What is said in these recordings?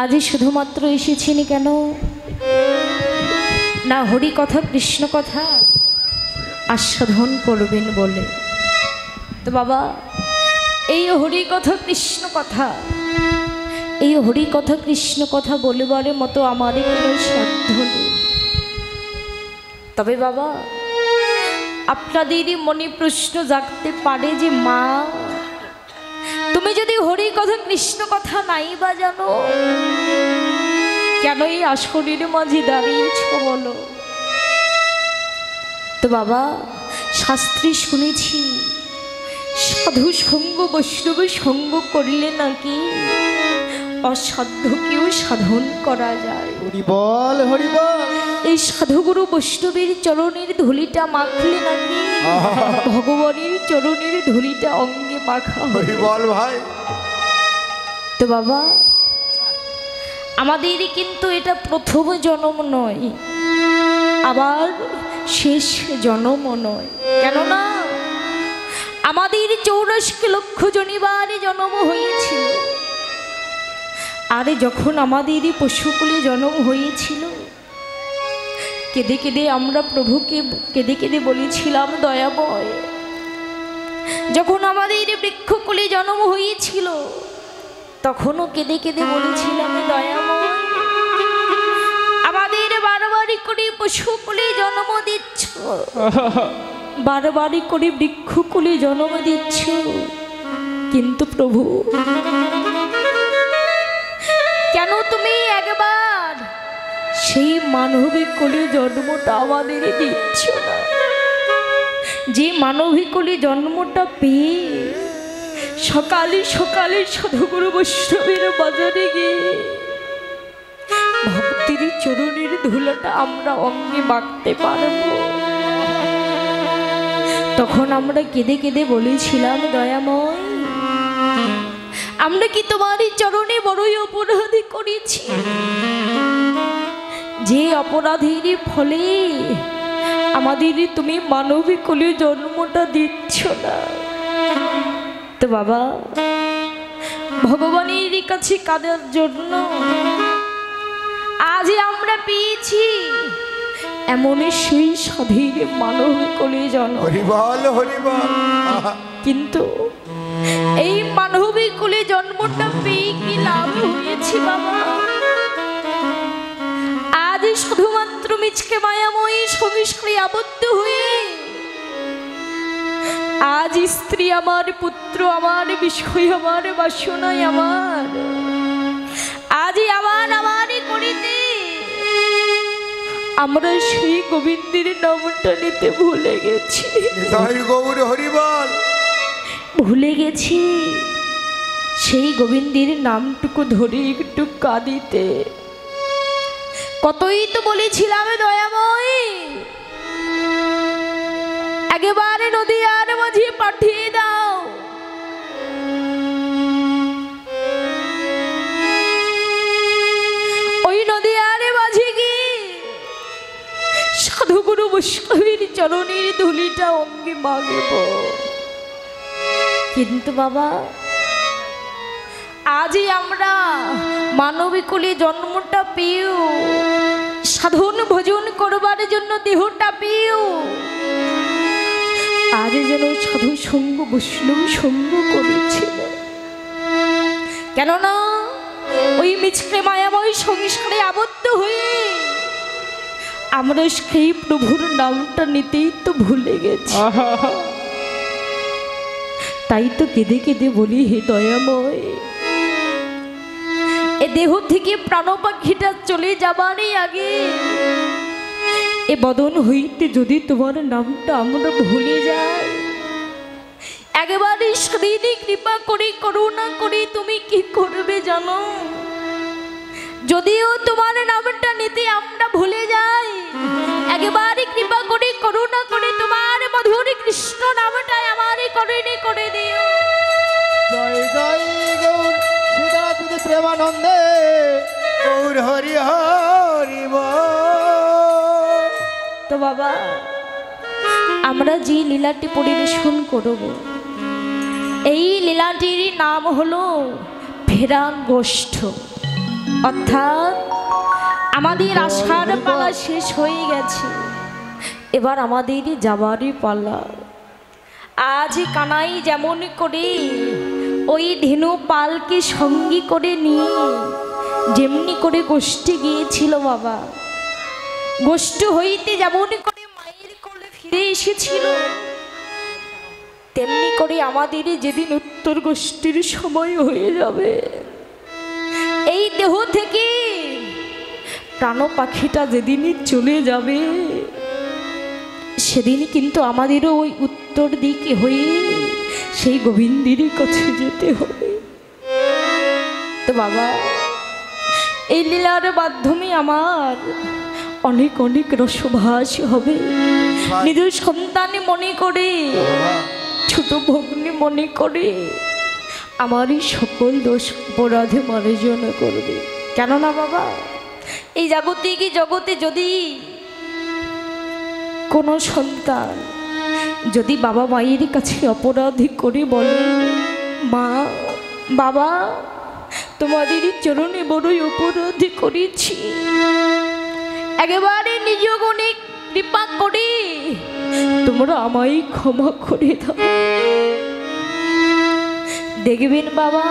আজ শুধুমাত্র এসেছেন কেন না হরি কথা কৃষ্ণ কথা আস্বাদন করবেন বলে। তো বাবা এই হরি কথা কৃষ্ণ কথা, এই হরি কথা কৃষ্ণ কথা বলবার মতো আমার কোনো সাধ্য নেই। তবে বাবা আপনাদেরই মনে প্রশ্ন জাগতে পারে যে মা তুমি যদি হরি কথা কৃষ্ণ কথা নাই বা জানো কেন এই আসরের মাঝে দাঁড়িয়েছ বলো। তো বাবা শাস্ত্রে শুনেছি সাধু সঙ্গ বৈষ্ণব সঙ্গ করলে নাকি অসাধ্যকেও সাধন করা যায়। হরি বল হরি বল। এই সাধুগুরু বৈষ্ণবের চরণের ধুলিটা মাখলে নাকি ভগবানের চরণের ধুলিটা অঙ্গে মাখা। হরি বল ভাই। তো বাবা আমাদের কিন্তু এটা প্রথম জন্ম নয়, আবার শেষ জন্ম নয়। কেননা আমাদের 84 লক্ষ জনিবার জন্ম হয়েছিল, আর যখন আমাদের পশুকুলে জন্ম হয়েছিল কেঁদে কেঁদে আমরা প্রভুকে কেঁদে কেঁদে বলেছিলাম দয়াময়। যখন আমাদের বৃক্ষকুলে জন্ম হয়েছিল তখনও কেঁদে কেঁদে বলেছিলাম দয়াময় আমাদের বারবারই করে পশুকুলে জন্ম দিচ্ছ, বারবারই করে বৃক্ষকুলে জন্ম দিচ্ছ, কিন্তু প্রভু কেন তুমি একবার সেই মানবিক কোলে জন্মটা আমাদের দিচ্ছ না? যে মানবিক কোলে জন্মটা পেয়ে সকালে সকালে সাধুগুরু বৈষ্ণবের বাজারে গিয়ে ভক্তির চরণের ধুলাটা আমরা অঙ্গে মাখতে পারবো। তখন আমরা কেঁদে কেঁদে বলেছিলাম দয়াময় আমরা কি তোমারই চরণে বড়ই অপরাধী করেছি, যে অপরাধীর ফলে আমাদের তুমি মানবিক কোলে জন্মটা দিচ্ছ না। তো বাবা ভগবানের কাছে কাদের জন্য আজ আমরা পেয়েছি এমন সেই স্বাধীন মানবিক কোলে জন্ম। হরি বল হরি বল। কিন্তু এই মানবিক কোলে জন্মটা পেয়ে কি লাভ হয়েছে বাবা? আজ শুধুমাত্র মিচকে মায়াময়ী সংসারে আবদ্ধ হয়ে আজ স্ত্রী আমার, পুত্র আমার, বিষয় আমার, বাসনায় আমার, আজ আমার আমারই করিতে আমরা সেই গোবিন্দের নামটা নিতে ভুলে গেছি। গৌর হরি বল। ভুলে গেছি সেই গোবিন্দের নামটুকু ধরে একটু কাঁদিতে। কতই তো বলেছিলাম দয়াময় একেবারে নদীয়ার মাঝে পাঠিয়ে দাও, ওই নদীয়ার মাঝে গিয়ে সাধুগুরু বৈষ্ণবের চরণের ধুলিটা অঙ্গে মাগব। কিন্তু বাবা আজই আমরা মানবিক কোলে জন্মটা পেয়েও সাধন ভজন করবার জন্য দেহটা পেয়েও আজ যেন সাধু সঙ্গ বৈষ্ণব সঙ্গ করেছিল। কেননা ওই মিচকে মায়াময় সংসারে আবদ্ধ হয়ে আমরা সেই প্রভুর নামটা নিতেই তো ভুলে গেছি। তাই তো কেঁদে কেঁদে বলি হে দয়াময় এ দেহ থেকে প্রাণ পাখিটা চলে যাবারই আগে এ বদন হইতে যদি তোমার নামটা আমরা ভুলে যাই, একেবারে সেদিনই কৃপা করে করুণা করে তুমি কি করবে জানো? যদিও তোমার নামটা নিতে আমরা ভুলে যাই, একেবারে কৃপা করে করুণা করে তোমার মধুর কৃষ্ণ নামটাই আমারই করণে করে দিও। জয় জয় গৌর সীতাপতি প্রেমানন্দে গৌর হরি হরি বল। তো বাবা আমরা যে লীলাটি পরিবেশন করব এই লীলাটির নাম হলো ফেরা গোষ্ঠ। অর্থাৎ আমাদের আশার পালা শেষ হয়ে গেছে, এবার আমাদের যাবারই পালা। আজ কানাই যেমন করে ওই ধেনু পালকে সঙ্গী করে নিয়ে যেমনি করে গোষ্ঠী গিয়েছিল বাবা, গোষ্ঠী হইতে যেমন করে মায়ের কোলে ফিরে এসেছিল, তেমনি করে আমাদের যেদিন উত্তর গোষ্ঠীর সময় হয়ে যাবে, এই দেহ থেকে প্রাণ পাখিটা যেদিনই চলে যাবে, সেদিনই কিন্তু আমাদেরও ওই উত্তর দিকে হয়ে সেই গোবিন্দের কাছে যেতে হবে। তো বাবা, এই লীলার মাধ্যমে আমার অনেক অনেক রসভাস হবে। নিজের সন্তানে মনে করে, ছোট ভগ্নি মনে করে আমারই সকল দোষ অপরাধে মার্জনা করবে। কেননা বাবা, এই জাগতিক জগতে যদি কোনো সন্তান যদি বাবা মায়ের কাছে অপরাধী করে বলে, মা বাবা তোমাদের চরণে বড়ই অপরাধী করেছি, একেবারে নিজ গুণে কৃপা করে তোমরা আমায় ক্ষমা করে দাও, দেখবেন বাবা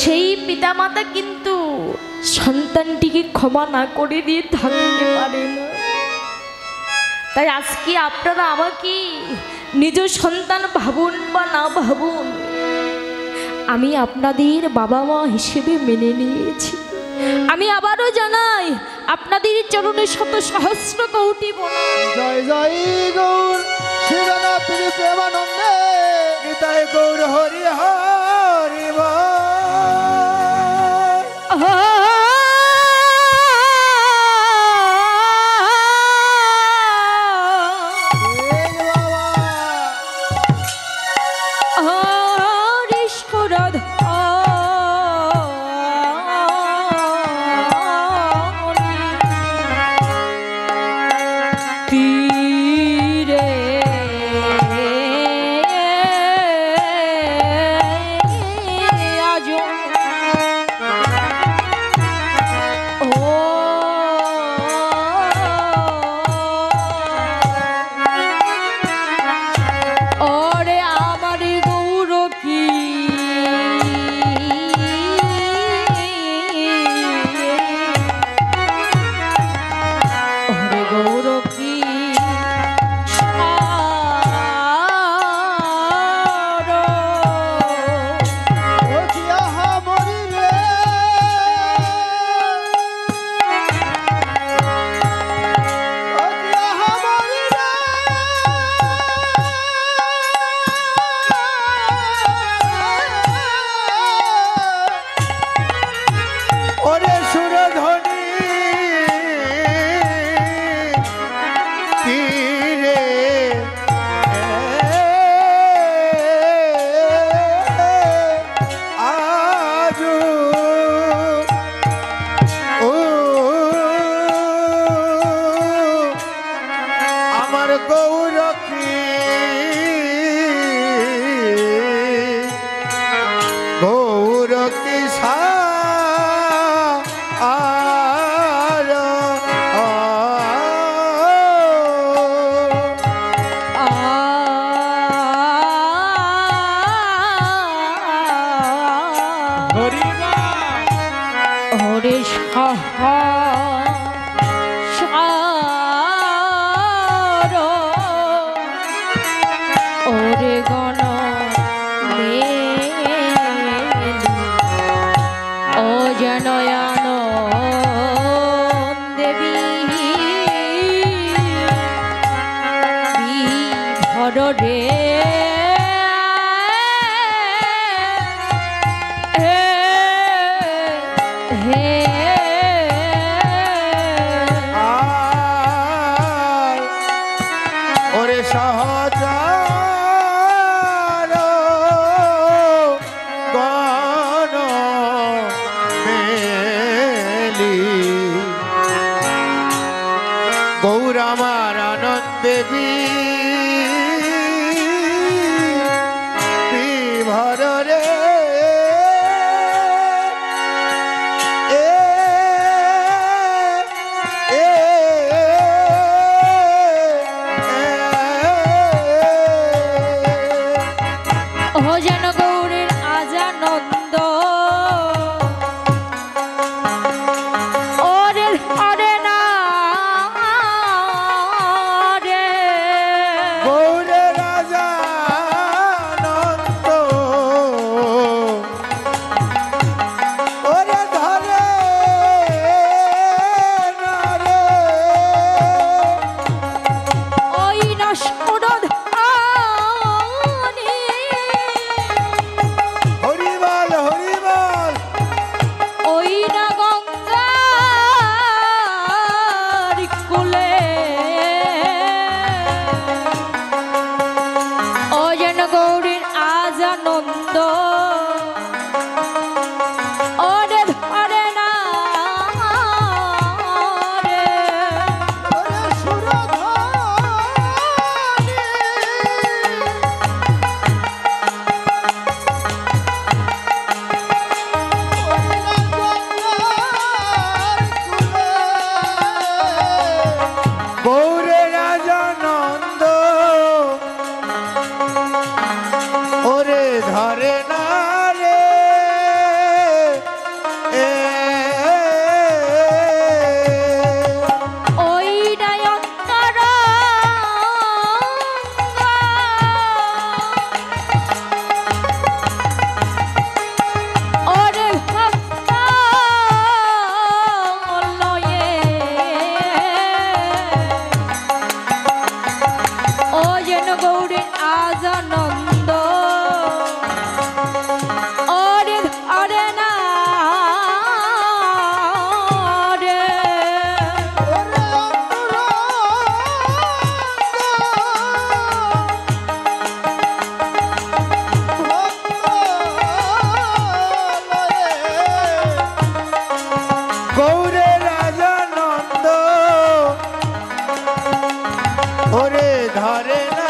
সেই পিতামাতা কিন্তু সন্তানটিকে ক্ষমা না করে দিয়ে থাকতে পারে না। তাই আজকে আপনারা আমাকে নিজ সন্তান ভাবুন বা না ভাবুন, আমি আপনাদের বাবা মা হিসেবে মেনে নিয়েছি। আমি আবারও জানাই, আপনাদের চরণে শত সহস্র কোটি প্রণাম। জয় জয় গৌর শ্রীরাধা প্রেমানন্দে, নিতাই গৌর হরি হরি বল। এ ওরে ধরে না